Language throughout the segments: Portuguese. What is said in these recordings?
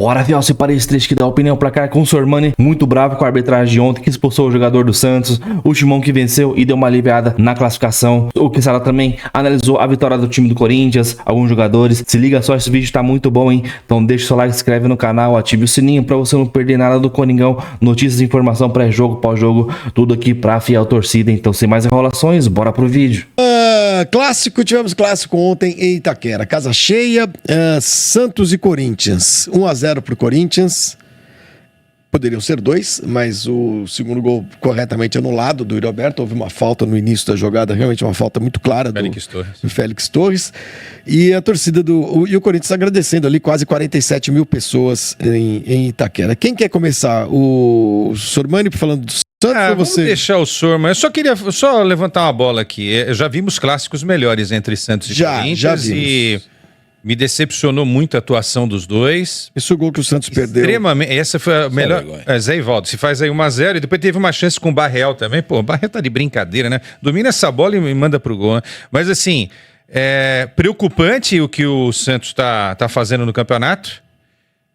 Bora ver se para esse trecho que dá opinião placar com o Sormani, muito bravo com a arbitragem de ontem, que expulsou o jogador do Santos, o Timão que venceu e deu uma aliviada na classificação. O Quissala também analisou a vitória do time do Corinthians, alguns jogadores. Se liga só, esse vídeo tá muito bom, hein? Então deixa o seu like, se inscreve no canal, ative o sininho pra você não perder nada do Coringão, notícias, informação, pré-jogo, pós-jogo, tudo aqui pra fiel torcida. Então sem mais enrolações, bora pro vídeo. Tivemos clássico ontem em Itaquera, casa cheia, Santos e Corinthians, 1-0 pro Corinthians, poderiam ser 2, mas o segundo gol corretamente anulado do Yuri Alberto, houve uma falta no início da jogada, realmente uma falta muito clara do Félix Torres, e a torcida e o Corinthians agradecendo ali quase 47 mil pessoas em Itaquera. Quem quer começar? O Sormani falando do Santos ou você? Vamos deixar o Sormani. Eu só queria levantar uma bola aqui. Já vimos clássicos melhores entre Santos e Corinthians. Já vimos. E me decepcionou muito a atuação dos dois. Esse gol que o Santos perdeu. Extremamente. Essa foi a melhor. Zé Ivaldo, se faz aí 1-0 e depois teve uma chance com o Barreal também. Pô, o Barreal tá de brincadeira, né? Domina essa bola e manda pro gol, né? Mas assim, preocupante o que o Santos tá fazendo no campeonato.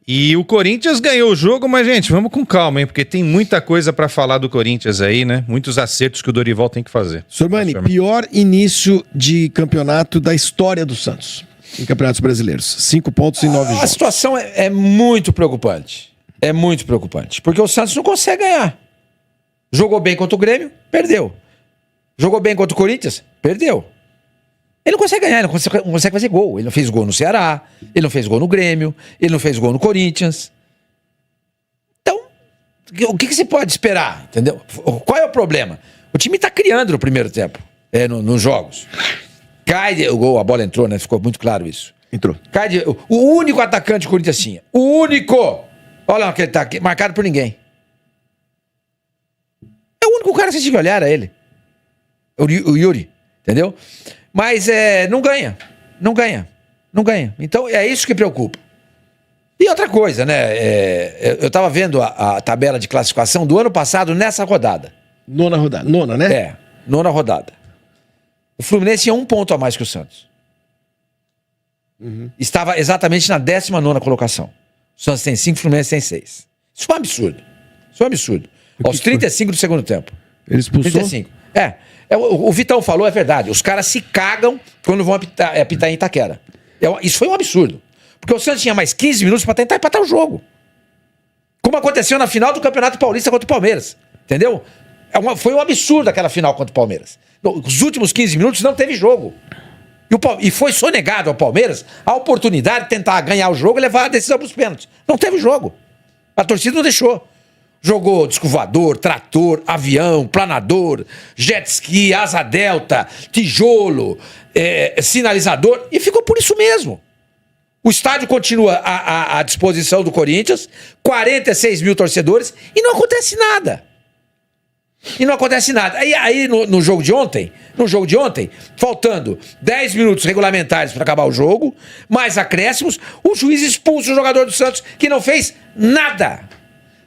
E o Corinthians ganhou o jogo, mas, gente, vamos com calma, hein? Porque tem muita coisa pra falar do Corinthians aí, né? Muitos acertos que o Dorival tem que fazer. Sormani, pior início de campeonato da história do Santos em campeonatos brasileiros. 5 pontos em 9 jogos. A situação é muito preocupante. É muito preocupante. Porque o Santos não consegue ganhar. Jogou bem contra o Grêmio, perdeu. Jogou bem contra o Corinthians, perdeu. Ele não consegue ganhar, ele não consegue fazer gol. Ele não fez gol no Ceará, ele não fez gol no Grêmio, ele não fez gol no Corinthians. Então, o que se pode esperar? Entendeu? Qual é o problema? O time está criando no primeiro tempo, nos jogos. Cai o gol, a bola entrou, né? Ficou muito claro isso. Entrou. O único atacante que o Corinthians tinha. O único! Olha lá que ele tá aqui, marcado por ninguém. É o único cara que você tinha que olhar, era ele. O Yuri, entendeu? Mas não ganha. Então é isso que preocupa. E outra coisa, né? Eu tava vendo a tabela de classificação do ano passado nessa rodada. Nona, né? Nona rodada. O Fluminense tinha 1 ponto a mais que o Santos. Uhum. Estava exatamente na 19ª colocação. O Santos tem 5, o Fluminense tem 6. Isso é um absurdo. Aos 35 do segundo tempo. Ele expulsou? 35. O Vitão falou, é verdade. Os caras se cagam quando vão apitar em Itaquera. Isso foi um absurdo. Porque o Santos tinha mais 15 minutos para tentar empatar o jogo. Como aconteceu na final do Campeonato Paulista contra o Palmeiras. Entendeu? Foi um absurdo aquela final contra o Palmeiras. Nos últimos 15 minutos não teve jogo. E foi sonegado ao Palmeiras a oportunidade de tentar ganhar o jogo e levar a decisão para os pênaltis. Não teve jogo. A torcida não deixou. Jogou disco voador, trator, avião, planador, jet ski, asa delta, tijolo, sinalizador, e ficou por isso mesmo. O estádio continua à disposição do Corinthians, 46 mil torcedores, e não acontece nada. Aí no jogo de ontem, faltando 10 minutos regulamentares para acabar o jogo, mais acréscimos, o juiz expulsa o jogador do Santos, que não fez nada.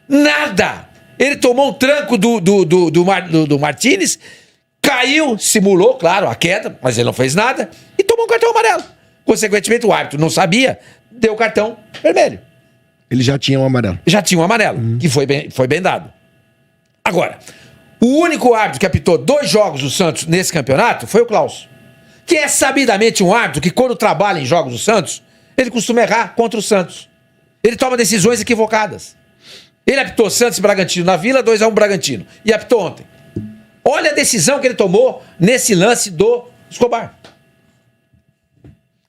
Nada! Ele tomou um tranco do Martínez, caiu, simulou, claro, a queda, mas ele não fez nada, e tomou um cartão amarelo. Consequentemente, o árbitro não sabia, deu cartão vermelho. Ele já tinha um amarelo. Que foi bem dado. Agora, o único árbitro que apitou 2 jogos do Santos nesse campeonato foi o Klaus, que é sabidamente um árbitro que, quando trabalha em jogos do Santos, ele costuma errar contra o Santos. Ele toma decisões equivocadas. Ele apitou Santos e Bragantino na Vila, 2-1 Bragantino. E apitou ontem. Olha a decisão que ele tomou nesse lance do Escobar.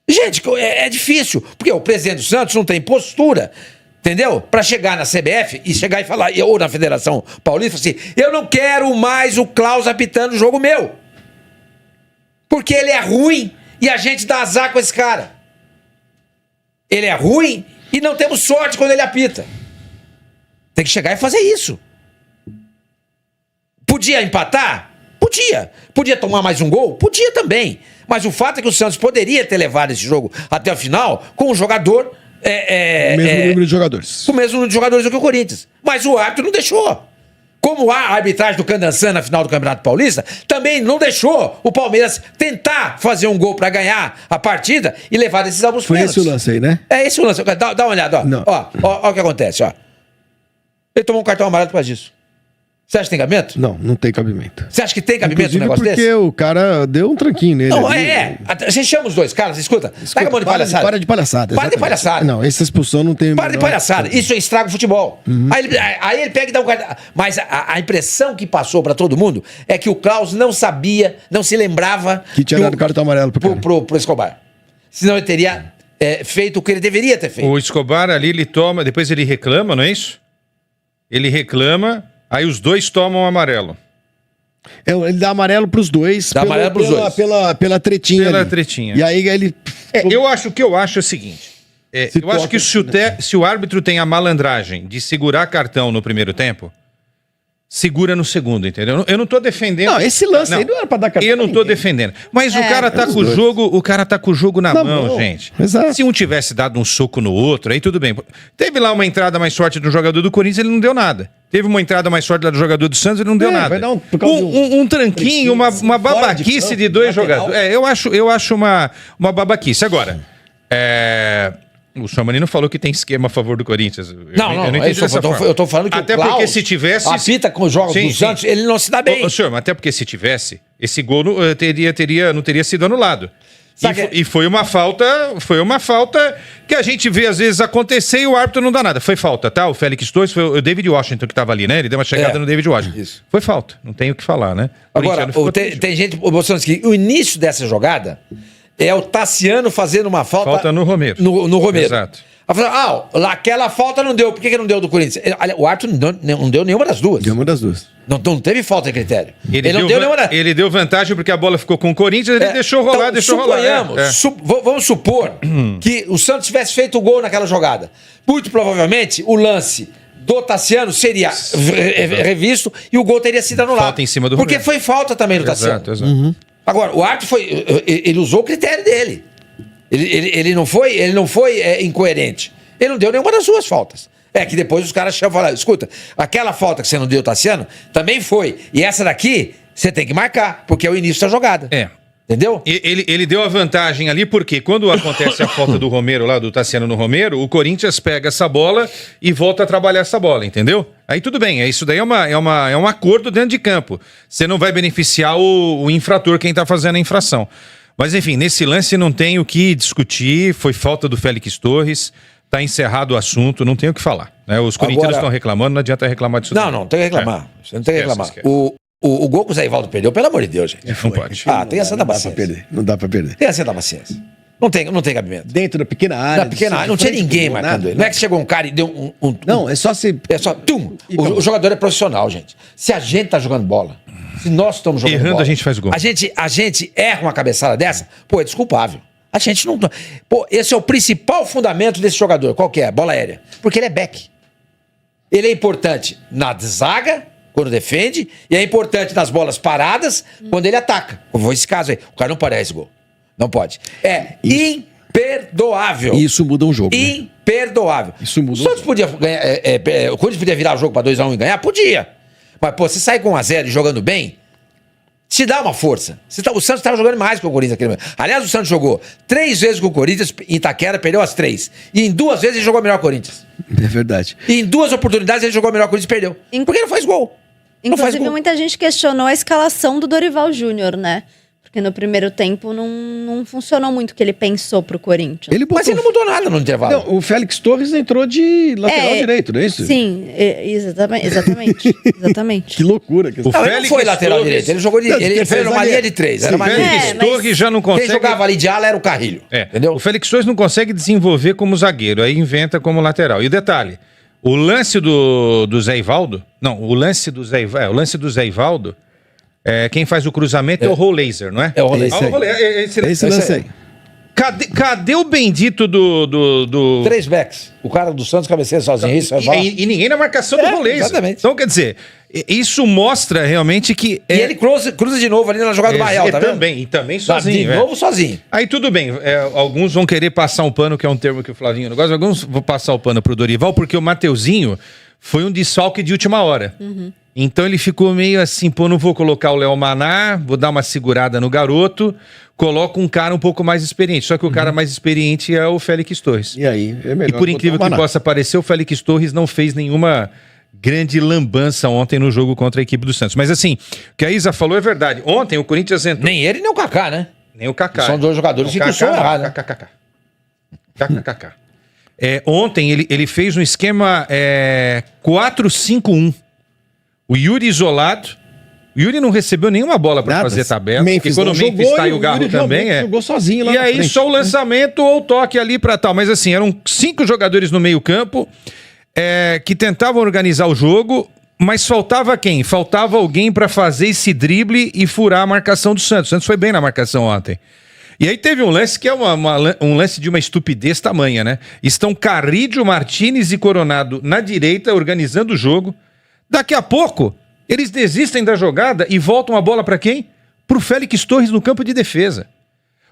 Gente, é difícil, porque o presidente do Santos não tem postura, entendeu? Para chegar na CBF e chegar e falar, ou na Federação Paulista, assim, eu não quero mais o Klaus apitando o jogo meu. Porque ele é ruim e a gente dá azar com esse cara. Ele é ruim e não temos sorte quando ele apita. Tem que chegar e fazer isso. Podia empatar? Podia. Podia tomar mais um gol? Podia também. Mas o fato é que o Santos poderia ter levado esse jogo até o final com um jogador... o mesmo número de jogadores. Com o mesmo número de jogadores do que o Corinthians. Mas o árbitro não deixou. como a arbitragem do Candançã na final do Campeonato Paulista, também não deixou o Palmeiras tentar fazer um gol para ganhar a partida e levar a decisão pros Foi pênaltis. esse o lance aí, né? É esse o lance. Dá uma olhada, ó. Não. Ó o que acontece, ó. Ele tomou um cartão amarelo por causa disso. Você acha que tem cabimento? Não tem cabimento. Você acha que tem cabimento um Inclusive negócio porque desse? o cara deu um tranquinho nele. Não, ali. Você chama os dois caras, escuta. Pega a mão de palhaçada. Para de palhaçada. Para de exatamente. palhaçada. Não, essa expulsão não tem... Para de palhaçada. Isso estraga o futebol. Aí ele pega e dá um cartão. Mas a impressão que passou pra todo mundo é que o Klaus não sabia, não se lembrava... Que tinha dado cartão amarelo pro cara. pro Escobar. Senão ele teria feito o que ele deveria ter feito. O Escobar ali, ele toma, depois ele reclama, não é isso? Ele reclama, aí os dois tomam amarelo. Ele dá amarelo pros dois. Dá amarelo pros dois. Pela tretinha Pela ali. tretinha. E aí ele... O que eu acho é o seguinte. Se Eu acho toca- que se o árbitro tem a malandragem de segurar cartão no primeiro tempo, segura no segundo, entendeu? Eu não tô defendendo. Não, esse lance aí não era pra dar cartão Eu não pra tô ninguém. defendendo. Mas o cara tá os com o dois. jogo, na Na mão, mão. gente. Exato. Se um tivesse dado um soco no outro, aí tudo bem. Teve lá uma entrada mais forte do jogador do Corinthians, ele não deu nada. Teve uma entrada mais forte lá do jogador do Santos, ele não deu nada. Vai dar por causa de Um tranquinho, uma fora de babaquice campo, de dois lateral. jogadores. Eu acho uma babaquice. Agora, o Chamanino falou que tem esquema a favor do Corinthians. Não, entendi dessa forma. eu tô falando que até o Klaus porque se tivesse... apita com os jogos Sim, do sim. Santos, ele não se dá bem. Ô, senhor, mas até porque se tivesse, esse gol não teria sido anulado. Sabe E foi uma falta que a gente vê às vezes acontecer e o árbitro não dá nada. Foi falta, tá? O Félix Torres, foi o David Washington que tava ali, né? Ele deu uma chegada no David Washington. Isso. Foi falta, não tem o que falar, né? O Agora, corintiano ficou tem, triste. tem gente mostrando que o início dessa jogada é o Tassiano fazendo uma falta no Romero. No Romero. Exato. Aquela falta não deu. Por que não deu do Corinthians? O árbitro não deu nenhuma das duas. Deu uma das duas. Não teve falta de critério. Ele não deu nenhuma das... ele deu vantagem porque a bola ficou com o Corinthians, ele deixou rolar, deixou rolar. Vamos supor que o Santos tivesse feito o gol naquela jogada. Muito provavelmente o lance do Tassiano seria revisto e o gol teria sido anulado. Falta em cima do Porque Romero. foi falta também do Tassiano. Exato. Agora, o árbitro ele usou o critério dele. Ele não foi incoerente. Ele não deu nenhuma das suas faltas. É que depois os caras chamam e falam, escuta, aquela falta que você não deu, Tassiano, também foi. E essa daqui, você tem que marcar, porque é o início da jogada. Entendeu? Ele deu a vantagem ali porque quando acontece a falta do Romero lá, do Tassiano no Romero, o Corinthians pega essa bola e volta a trabalhar essa bola, entendeu? Aí tudo bem, isso daí é um acordo dentro de campo. Você não vai beneficiar o infrator, quem tá fazendo a infração. Mas enfim, nesse lance não tem o que discutir, foi falta do Félix Torres, tá encerrado o assunto, não tem o que falar. Né? Os corintianos estão reclamando, não adianta reclamar disso. Não tem que reclamar. Você não tem que reclamar. Esquece. O gol que o Zé Ivaldo perdeu, pelo amor de Deus, gente. Não pode. Tem essa da Não dá pra paciência. perder. Não dá pra perder. Tem essa da paciência. Não tem cabimento. Dentro da pequena área. Na pequena área, não tinha ninguém marcando ele. Não é que chegou um cara e deu um... Não, é só se... É só... O jogador é profissional, gente. Se a gente tá jogando bola, se nós estamos jogando Errando, bola... a gente faz gol. A gente erra uma cabeçada dessa, é desculpável. A gente não... esse é o principal fundamento desse jogador. Qual que é? Bola aérea. Porque ele é back. Ele é importante na zaga, quando defende, e é importante nas bolas paradas, quando ele ataca. Como foi esse caso aí. O cara não pode errar esse gol. Não pode. Imperdoável. Isso muda um jogo, né? Imperdoável. Isso muda O Santos podia ganhar. O Corinthians podia virar o jogo pra 2x1 e ganhar? Podia. Mas, você sai com 1x0 e jogando bem, te dá uma força. O Santos estava jogando mais que o Corinthians naquele momento. Aliás, o Santos jogou 3 vezes com o Corinthians, em Itaquera, perdeu as 3. E em 2 vezes ele jogou melhor que o Corinthians. É verdade. E em 2 oportunidades ele jogou melhor que o Corinthians e perdeu. Porque não faz gol. Não faz Inclusive, gol. muita gente questionou a escalação do Dorival Júnior, né? Porque no primeiro tempo não funcionou muito o que ele pensou pro Corinthians. Mas ele não mudou nada no intervalo. Não, o Félix Torres entrou de lateral direito, não é isso? Sim, exatamente. Que loucura. Que... O Não, ele não Félix foi lateral Torres- direito. Ele jogou de. Não, Ele porque fez fez uma zagueiro. linha de 3. Era Sim, uma linha de Félix É, mas- Torres já não consegue... Quem jogava ali de ala era o Carrilho. Entendeu? O Félix Torres não consegue desenvolver como zagueiro, aí inventa como lateral. E o detalhe, o lance do Zé Ivaldo, o lance do Zé Ivaldo, quem faz o cruzamento é o Rollaser, não é? É o Rollaser. Esse lance aí. Cadê o bendito do... 3 backs. O cara do Santos cabeceia sozinho. Isso, E ninguém na marcação do Rollaser. exatamente. Então, quer dizer, isso mostra realmente que... E ele cruza de novo ali na jogada do Barreal, tá vendo? E também sozinho. De novo sozinho. Aí tudo bem, alguns vão querer passar um pano, que é um termo que o Flavinho não gosta, alguns vão passar o pano pro Dorival, porque o Mateuzinho foi um desfalque de última hora. Então ele ficou meio assim, pô, não vou colocar o Léo Maná, vou dar uma segurada no garoto, coloco um cara um pouco mais experiente. Só que o cara mais experiente é o Félix Torres. E aí, é melhor. E por incrível que possa parecer, o Félix Torres não fez nenhuma grande lambança ontem no jogo contra a equipe do Santos. Mas assim, o que a Isa falou é verdade. Ontem o Corinthians entrou... Nem ele, nem o Kaká, né? Nem o Kaká. São dois jogadores que costumam errar, né? KKK. Ontem ele fez um esquema 4-5-1. O Yuri isolado. O Yuri não recebeu nenhuma bola para fazer tabela. Memphis porque quando o Memphis tá e o Garro também jogou sozinho lá e na aí frente. só o lançamento ou o toque ali para tal. Mas assim, eram 5 jogadores no meio campo que tentavam organizar o jogo, mas faltava quem? Faltava alguém para fazer esse drible e furar a marcação do Santos. O Santos foi bem na marcação ontem. E aí teve um lance que é um lance de uma estupidez tamanha, né? Estão Carrídio, Martínez e Coronado na direita, organizando o jogo. Daqui a pouco, eles desistem da jogada e voltam a bola para quem? Pro Félix Torres no campo de defesa.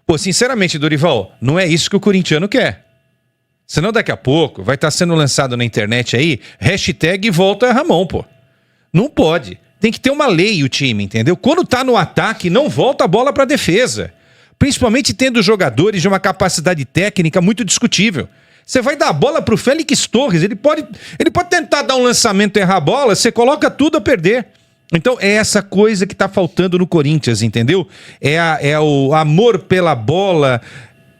Pô, sinceramente, Dorival, não é isso que o corintiano quer. Senão daqui a pouco vai estar sendo lançado na internet aí, hashtag volta Ramon, pô. Não pode. Tem que ter uma lei o time, entendeu? Quando tá no ataque, não volta a bola pra defesa. Principalmente tendo jogadores de uma capacidade técnica muito discutível. Você vai dar a bola pro Félix Torres, ele pode tentar dar um lançamento e errar a bola, você coloca tudo a perder. Então é essa coisa que tá faltando no Corinthians, entendeu? É o amor pela bola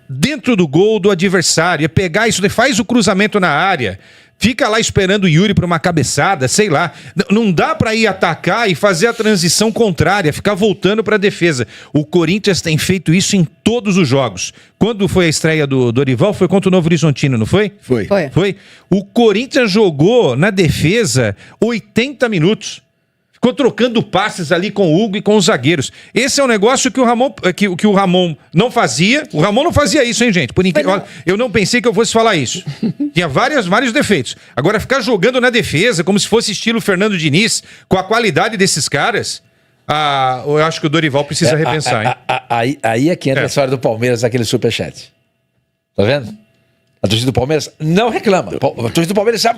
dentro do gol do adversário, é pegar isso, faz o cruzamento na área, fica lá esperando o Yuri para uma cabeçada, sei lá. Não dá para ir atacar e fazer a transição contrária, ficar voltando para a defesa. O Corinthians tem feito isso em todos os jogos. Quando foi a estreia do Dorival, foi contra o Novo Horizontino, não foi? Foi. O Corinthians jogou na defesa 80 minutos. Ficou trocando passes ali com o Hugo e com os zagueiros. Esse é um negócio que o Ramon não fazia. O Ramon não fazia isso, hein, gente? Eu não pensei que eu fosse falar isso. Tinha vários defeitos. Agora, ficar jogando na defesa como se fosse estilo Fernando Diniz, com a qualidade desses caras, eu acho que o Dorival precisa repensar, hein? Aí é que entra a história do Palmeiras, naquele superchat. Tá vendo? A torcida do Palmeiras não reclama. A torcida do Palmeiras já...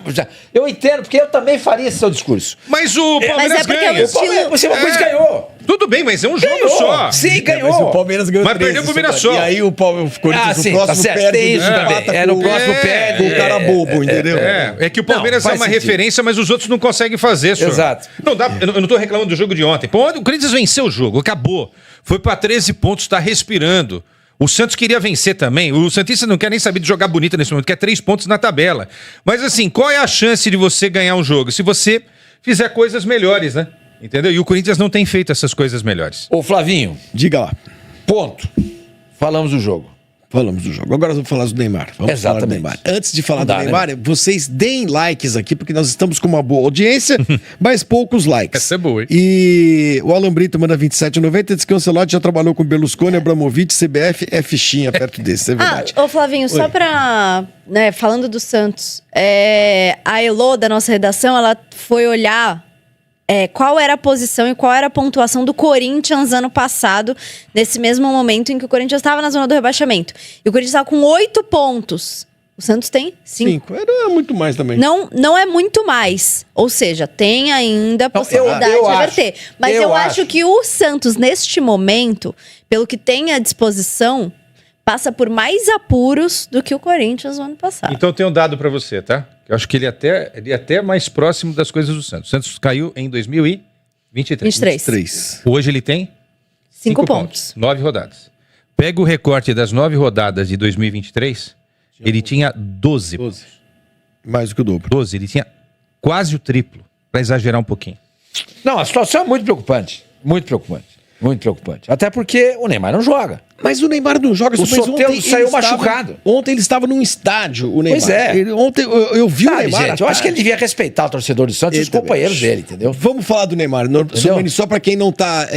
Eu entendo, porque eu também faria esse seu discurso. Mas o Palmeiras porque ganha. o estilo... Você uma coisa ganhou. Tudo bem, mas é um jogo só. Sim, ganhou. Mas o Palmeiras ganhou Mas 13, perdeu pro Mirassol. E aí o Corinthians sim, no próximo tá certo. perde. Tem isso também. No próximo perde. O cara bobo, entendeu? É que o Palmeiras Não, é uma faz sentido. referência, mas os outros não conseguem fazer, senhor. Exato. Não dá, eu não tô reclamando do jogo de ontem. Pô, o Corinthians venceu o jogo, acabou. Foi pra 13 pontos, tá respirando. O Santos queria vencer também. O Santista não quer nem saber de jogar bonito nesse momento, quer 3 pontos na tabela. Mas assim, qual é a chance de você ganhar um jogo? Se você fizer coisas melhores, né? Entendeu? E o Corinthians não tem feito essas coisas melhores. Ô, Flavinho, Diga lá. ponto. Falamos do jogo. Falamos do jogo. Agora vamos falar do Neymar. Vamos falar do Exatamente. Neymar. Antes de falar Não dá, do Neymar, vocês deem likes aqui, porque nós estamos com uma boa audiência, mas poucos likes. Essa é boa, hein? E o Alan Brito manda 27,90, diz que o Ancelotti já trabalhou com Berlusconi, Abramovich, CBF, é fichinha perto desse, é verdade. Ô Flavinho, só pra... Né, falando do Santos, a Elô, da nossa redação, ela foi olhar qual era a posição e qual era a pontuação do Corinthians ano passado, nesse mesmo momento em que o Corinthians estava na zona do rebaixamento. E o Corinthians estava com 8 pontos. O Santos tem 5. 5. Era muito mais também. Não é muito mais. Ou seja, tem ainda a possibilidade eu de acho. reverter. Mas eu acho acho que o Santos, neste momento, pelo que tem à disposição, passa por mais apuros do que o Corinthians no ano passado. Então eu tenho um dado pra você, tá? Eu acho que ele é até mais próximo das coisas do Santos. O Santos caiu em 2023. 23. Hoje ele tem 5 pontos. 9 rodadas. Pega o recorte das 9 rodadas de 2023, ele tinha 12. 12. Mais do que o dobro. 12, ele tinha quase o triplo, pra exagerar um pouquinho. Não, a situação é muito preocupante. Muito preocupante. Muito preocupante. Até porque o Neymar não joga. Mas o Neymar não joga. O mas Soteldo ontem saiu ele estava- machucado. Ontem ele estava num estádio, o Neymar. Pois é. Ontem eu vi o Sabe, Neymar. gente, eu acho que ele devia respeitar o torcedor do Santos e os companheiros dele, entendeu? Vamos falar do Neymar. Só para quem não está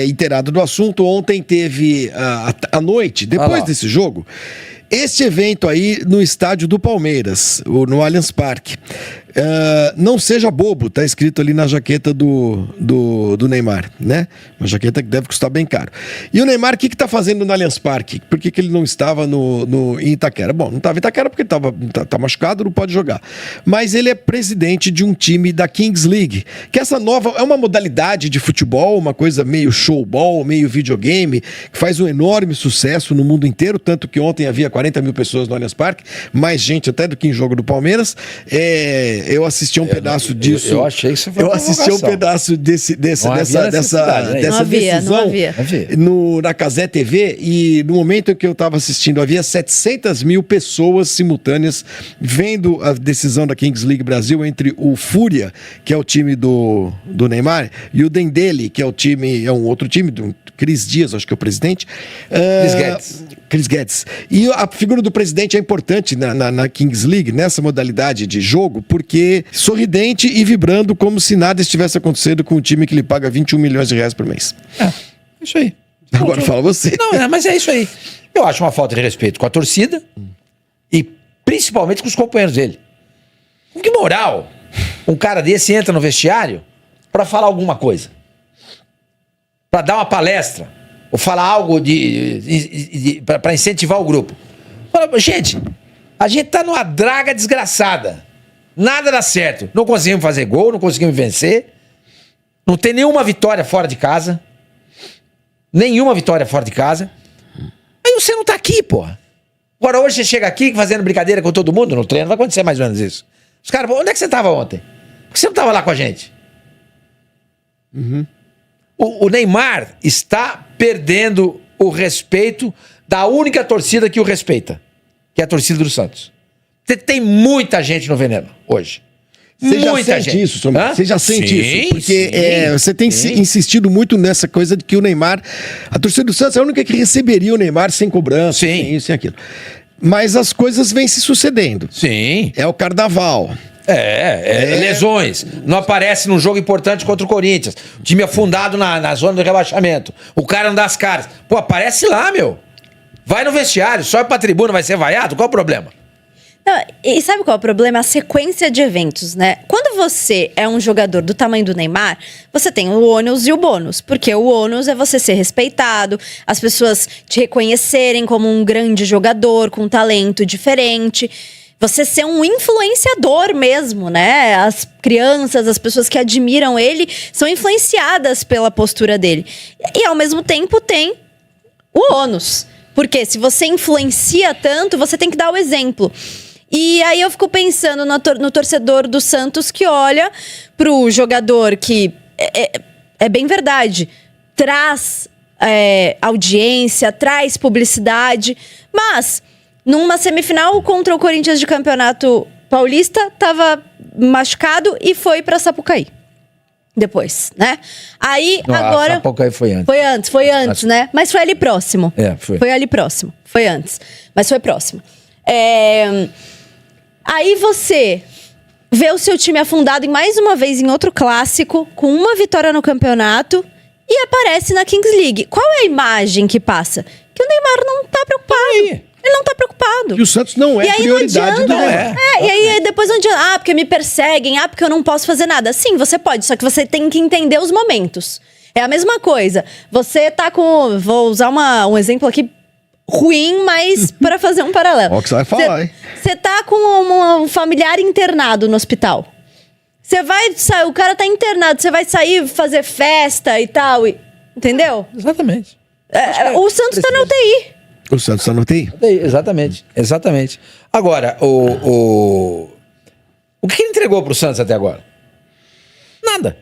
inteirado do assunto, ontem teve à noite, depois lá. desse jogo, este evento aí no estádio do Palmeiras, no Allianz Parque. não seja bobo, tá escrito ali na jaqueta do Neymar, né? Uma jaqueta que deve custar bem caro. E o Neymar, o que tá fazendo no Allianz Parque? Por que ele não estava em Itaquera? Bom, não estava em Itaquera porque tá machucado, não pode jogar. Mas ele é presidente de um time da Kings League, que essa nova é uma modalidade de futebol, uma coisa meio showball, meio videogame, que faz um enorme sucesso no mundo inteiro, tanto que ontem havia 40 mil pessoas no Allianz Parque, mais gente até do que em jogo do Palmeiras. Eu assisti um pedaço disso. Eu achei que isso foi Eu assisti um pedaço dessa decisão na Cazé TV, e no momento em que eu estava assistindo, havia 700 mil pessoas simultâneas vendo a decisão da Kings League Brasil entre o Fúria, que é o time do Neymar, e o Dendele, que é um outro time, do Cris Dias, acho que é o presidente. Chris Guedes. E a figura do presidente é importante na Kings League, nessa modalidade de jogo, porque sorridente e vibrando como se nada estivesse acontecendo com um time que lhe paga 21 milhões de reais por mês. Isso aí. Agora fala você. Não, mas é isso aí. Eu acho uma falta de respeito com a torcida e principalmente com os companheiros dele. Com que moral um cara desse entra no vestiário pra falar alguma coisa? Pra dar uma palestra? Ou falar algo pra incentivar o grupo? Gente, a gente tá numa draga desgraçada. Nada dá certo. Não conseguimos fazer gol, não conseguimos vencer. Não tem nenhuma vitória fora de casa. Nenhuma vitória fora de casa. Aí você não tá aqui, porra. Agora hoje você chega aqui fazendo brincadeira com todo mundo no treino. Vai acontecer mais ou menos isso. Os caras, onde é que você tava ontem? Por que você não tava lá com a gente? O Neymar está perdendo o respeito da única torcida que o respeita, que é a torcida do Santos. Tem muita gente no veneno hoje. Você já sente isso, Sombra? Você já sente isso? Porque você tem insistido muito nessa coisa de que o Neymar, a torcida do Santos é a única que receberia o Neymar sem cobrança, sem isso e aquilo. Mas as coisas vêm se sucedendo. Sim. É o carnaval. Lesões. Não aparece num jogo importante contra o Corinthians. O time afundado na zona do rebaixamento. O cara não dá as caras. Pô, aparece lá, meu. Vai no vestiário, sobe pra tribuna, vai ser vaiado. Qual o problema? Não, e sabe qual é o problema? A sequência de eventos, né? Quando você é um jogador do tamanho do Neymar, você tem o ônus e o bônus. Porque o ônus é você ser respeitado, as pessoas te reconhecerem como um grande jogador, com um talento diferente. Você ser um influenciador mesmo, né? As crianças, as pessoas que admiram ele, são influenciadas pela postura dele. E ao mesmo tempo tem o ônus. Porque se você influencia tanto, você tem que dar o exemplo. E aí eu fico pensando no torcedor do Santos que olha pro jogador que, é bem verdade, traz audiência, traz publicidade, mas numa semifinal contra o Corinthians de Campeonato Paulista, tava machucado e foi pra Sapucaí. Depois, né? Aí, agora... A Sapucaí foi antes. Foi antes, né? Mas foi ali próximo. Foi. Foi ali próximo. Foi antes. Mas foi próximo. Aí você vê o seu time afundado mais uma vez em outro clássico, com uma vitória no campeonato, e aparece na Kings League. Qual é a imagem que passa? Que o Neymar não tá preocupado. Ele não tá preocupado. E o Santos não é prioridade do Neymar. E aí depois não adianta. Porque me perseguem. Porque eu não posso fazer nada. Sim, você pode. Só que você tem que entender os momentos. É a mesma coisa. Você tá com... Vou usar um exemplo aqui ruim, mas para fazer um paralelo. Ó, que você vai falar, hein? Você tá com um familiar internado no hospital. Você vai sair... O cara tá internado. Você vai sair fazer festa e tal. Entendeu? Exatamente. O Santos tá na UTI. O Santos tá na UTI? Exatamente. Agora, o que ele entregou pro Santos até agora? Nada.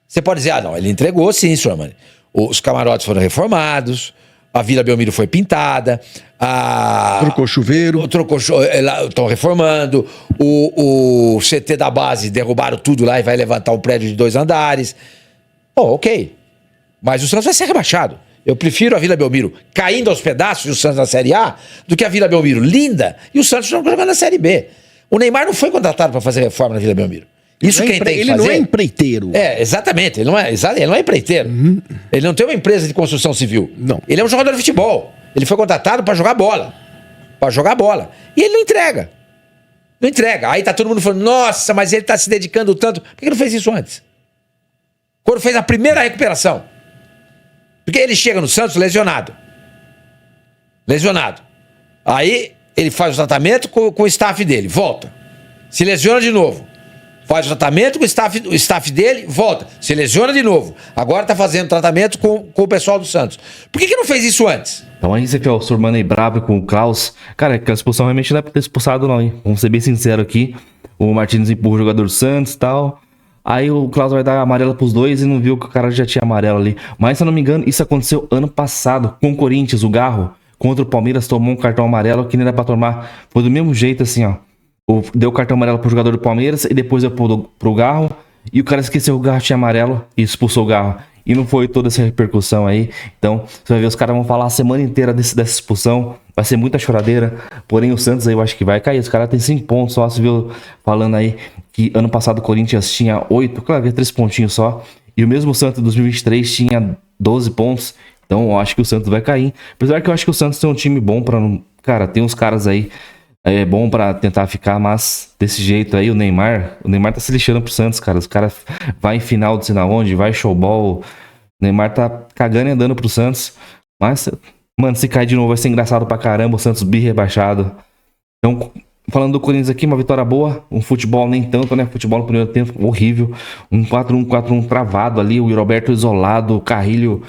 Você pode dizer, não, ele entregou sim, senhor Mani. Os camarotes foram reformados, a Vila Belmiro foi pintada, trocou chuveiro. Estão reformando, o CT da base derrubaram tudo lá e vai levantar um prédio de 2 andares. Ok. Mas o Santos vai ser rebaixado. Eu prefiro a Vila Belmiro caindo aos pedaços e o Santos na Série A do que a Vila Belmiro linda e o Santos jogando na Série B. O Neymar não foi contratado para fazer reforma na Vila Belmiro. Isso quem tem que fazer... Ele não é empreiteiro. Exatamente. Ele não é empreiteiro. Ele não tem uma empresa de construção civil. Não. Ele é um jogador de futebol. Ele foi contratado para jogar bola. E ele não entrega. Não entrega. Aí tá todo mundo falando, nossa, mas ele tá se dedicando tanto. Por que não fez isso antes? Quando fez a primeira recuperação. Porque ele chega no Santos lesionado. Aí ele faz o tratamento com o staff dele, volta. Se lesiona de novo. Faz o tratamento com o staff dele, volta. Se lesiona de novo. Agora tá fazendo tratamento com o pessoal do Santos. Por que não fez isso antes? Então aí você vê o Sormani bravo com o Klaus. Cara, aquela expulsão realmente não é pra ter expulsado não, hein? Vamos ser bem sinceros aqui. O Martins empurra o jogador do Santos e tal. Aí o Klaus vai dar amarela pros dois e não viu que o cara já tinha amarelo ali. Mas se eu não me engano, isso aconteceu ano passado com o Corinthians, o Garro. Contra o Palmeiras, tomou um cartão amarelo que nem era pra tomar. Foi do mesmo jeito assim, ó. Deu o cartão amarelo pro jogador do Palmeiras e depois deu pro Garro. E o cara esqueceu que o Garro tinha amarelo e expulsou o Garro. E não foi toda essa repercussão aí. Então, você vai ver, os caras vão falar a semana inteira dessa expulsão. Vai ser muita choradeira. Porém, o Santos aí eu acho que vai cair. Os caras têm 5 pontos só. Você viu falando aí que ano passado o Corinthians tinha 8. Claro, 3 pontinhos só. E o mesmo Santos em 2023 tinha 12 pontos. Então, eu acho que o Santos vai cair. Apesar que eu acho que o Santos tem um time bom pra não... Cara, tem uns caras aí... É bom pra tentar ficar, mas desse jeito aí, o Neymar tá se lixando pro Santos, cara. Os caras vai em final de sei na onde, vai showball. O Neymar tá cagando e andando pro Santos. Mas, mano, se cair de novo vai ser engraçado pra caramba. O Santos bi rebaixado. Então, falando do Corinthians aqui, uma vitória boa. Um futebol nem tanto, né? Futebol no primeiro tempo horrível. Um 4-1, 4-1 travado ali. O Roberto isolado. O Carrilho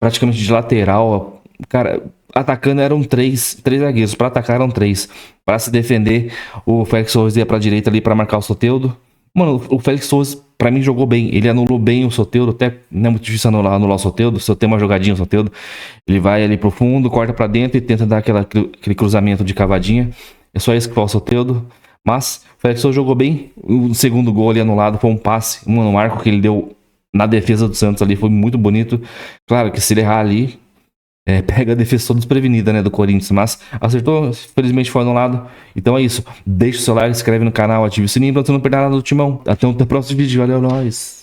praticamente de lateral. Cara, atacando eram 3 zagueiros. Pra atacar eram 3. Pra se defender, o Félix Torres ia pra direita ali pra marcar o Soteldo. Mano, o Félix Torres, pra mim, jogou bem. Ele anulou bem o Soteldo. Até não é muito difícil anular o Soteldo. Se eu tenho uma jogadinha o Soteldo, ele vai ali pro fundo, corta pra dentro e tenta dar aquele cruzamento de cavadinha. É só isso que faz o Soteldo. Mas o Félix Torres jogou bem. O segundo gol ali anulado foi um passe, um arco que ele deu na defesa do Santos ali. Foi muito bonito. Claro que se ele errar ali... pega a defesa toda desprevenida, né, do Corinthians, mas acertou, felizmente foi anulado. Então é isso, deixa o seu like, inscreve no canal, ative o sininho pra você não perder nada do Timão. Até o próximo vídeo, valeu, nóis!